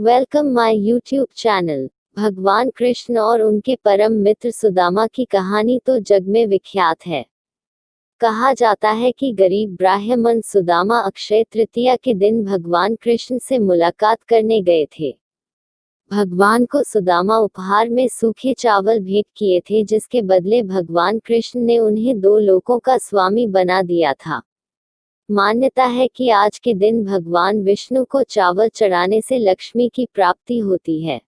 Welcome my YouTube channel. भगवान कृष्ण और उनके परम मित्र सुदामा की कहानी तो जग में विख्यात है। कहा जाता है कि गरीब ब्राह्मण सुदामा अक्षय तृतीया के दिन भगवान कृष्ण से मुलाकात करने गए थे। भगवान को सुदामा उपहार में सूखे चावल भेंट किए थे, जिसके बदले भगवान कृष्ण ने उन्हें दो लोकों का स्वामी बना दिया था। मान्यता है कि आज के दिन भगवान विष्णु को चावल चढ़ाने से लक्ष्मी की प्राप्ति होती है।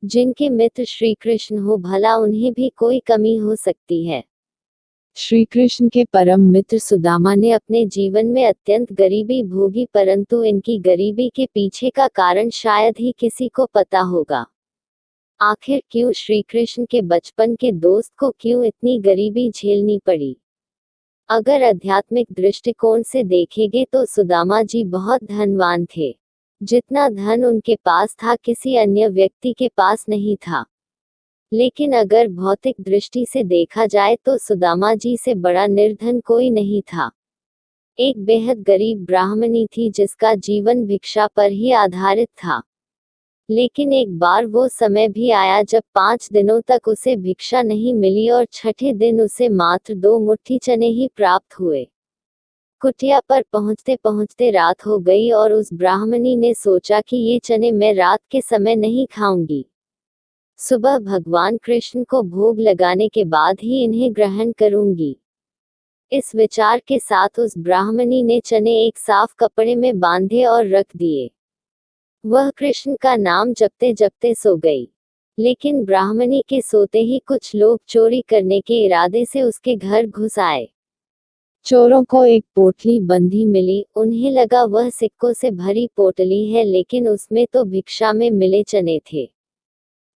जिनके मित्र श्री कृष्ण हो, भला उन्हें भी कोई कमी हो सकती है। श्री कृष्ण के परम मित्र सुदामा ने अपने जीवन में अत्यंत गरीबी भोगी, परंतु इनकी गरीबी के पीछे का कारण शायद ही किसी को पता होगा। आखिर क्यों श्री कृष्ण के बचपन के दोस्त को क्यों इतनी गरीबी झेलनी पड़ी? अगर आध्यात्मिक दृष्टिकोण से देखेंगे तो सुदामा जी बहुत धनवान थे। जितना धन उनके पास था, किसी अन्य व्यक्ति के पास नहीं था। लेकिन अगर भौतिक दृष्टि से देखा जाए तो सुदामा जी से बड़ा निर्धन कोई नहीं था। एक बेहद गरीब ब्राह्मणी थी जिसका जीवन भिक्षा पर ही आधारित था। लेकिन एक बार वो समय भी आया जब 5 दिनों तक उसे भिक्षा नहीं मिली और छठे दिन उसे मात्र 2 मुट्ठी चने ही प्राप्त हुए। कुटिया पर पहुंचते पहुंचते रात हो गई और उस ब्राह्मणी ने सोचा कि ये चने मैं रात के समय नहीं खाऊंगी। सुबह भगवान कृष्ण को भोग लगाने के बाद ही इन्हें ग्रहण करूंगी। इस विचार के साथ उस ब्राह्मणी ने चने एक साफ कपड़े में बांधे और रख दिए। वह कृष्ण का नाम जपते जपते सो गई। लेकिन ब्राह्मणी के सोते ही कुछ लोग चोरी करने के इरादे से उसके घर घुस आए। चोरों को एक पोटली बंधी मिली। उन्हें लगा वह सिक्कों से भरी पोटली है, लेकिन उसमें तो भिक्षा में मिले चने थे।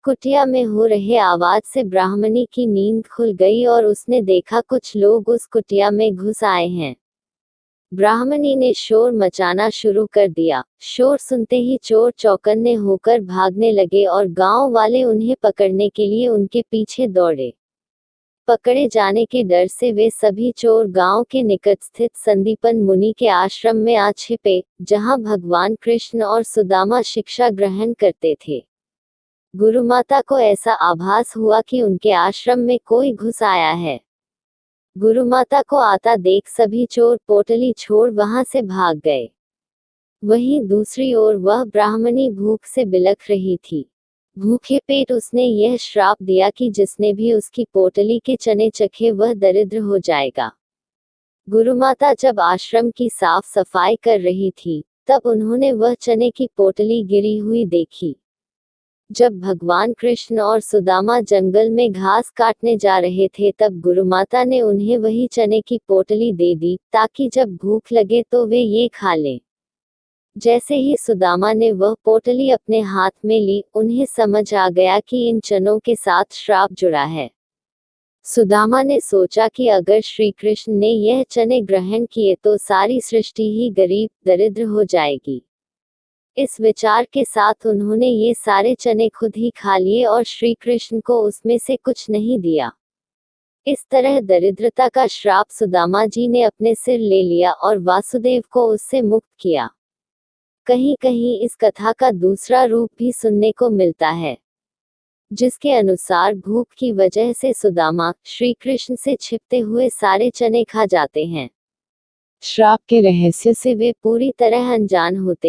कुटिया में हो रहे आवाज से ब्राह्मणी की नींद खुल गई और उसने देखा कुछ लोग उस कुटिया में घुस आए हैं। ब्राह्मणी ने शोर मचाना शुरू कर दिया। शोर सुनते ही चोर चौकन्ने होकर भागने लगे और गांव वाले उन्हें पकड़ने के लिए उनके पीछे दौड़े। पकड़े जाने के डर से वे सभी चोर गांव के निकट स्थित संदीपन मुनि के आश्रम में आ छिपे, जहां भगवान कृष्ण और सुदामा शिक्षा ग्रहण करते थे। गुरुमाता को ऐसा आभास हुआ कि उनके आश्रम में कोई घुस आया है। गुरुमाता को आता देख सभी चोर पोटली छोड़ वहां से भाग गए। वहीं दूसरी ओर वह ब्राह्मणी भूख से बिलख रही थी। भूखे पेट उसने यह श्राप दिया कि जिसने भी उसकी पोटली के चने चखे वह दरिद्र हो जाएगा। गुरुमाता जब आश्रम की साफ सफाई कर रही थी, तब उन्होंने वह चने की पोटली गिरी हुई देखी। जब भगवान कृष्ण और सुदामा जंगल में घास काटने जा रहे थे, तब गुरुमाता ने उन्हें वही चने की पोटली दे दी, ताकि जब भूख लगे तो वे ये खा लें। जैसे ही सुदामा ने वह पोटली अपने हाथ में ली, उन्हें समझ आ गया कि इन चनों के साथ श्राप जुड़ा है। सुदामा ने सोचा कि अगर श्री कृष्ण ने यह चने ग्रहण किए तो सारी सृष्टि ही गरीब दरिद्र हो जाएगी। इस विचार के साथ उन्होंने ये सारे चने खुद ही खा लिए और श्री कृष्ण को उसमें से कुछ नहीं दिया। इस तरह दरिद्रता का श्राप सुदामा जी ने अपने सिर ले लिया और वासुदेव को उससे मुक्त किया। कहीं कहीं इस कथा का दूसरा रूप भी सुनने को मिलता है, जिसके अनुसार भूख की वजह से सुदामा श्री कृष्ण से छिपते हुए सारे चने खा जाते हैं। श्राप के रहस्य से वे पूरी तरह अनजान होते हैं।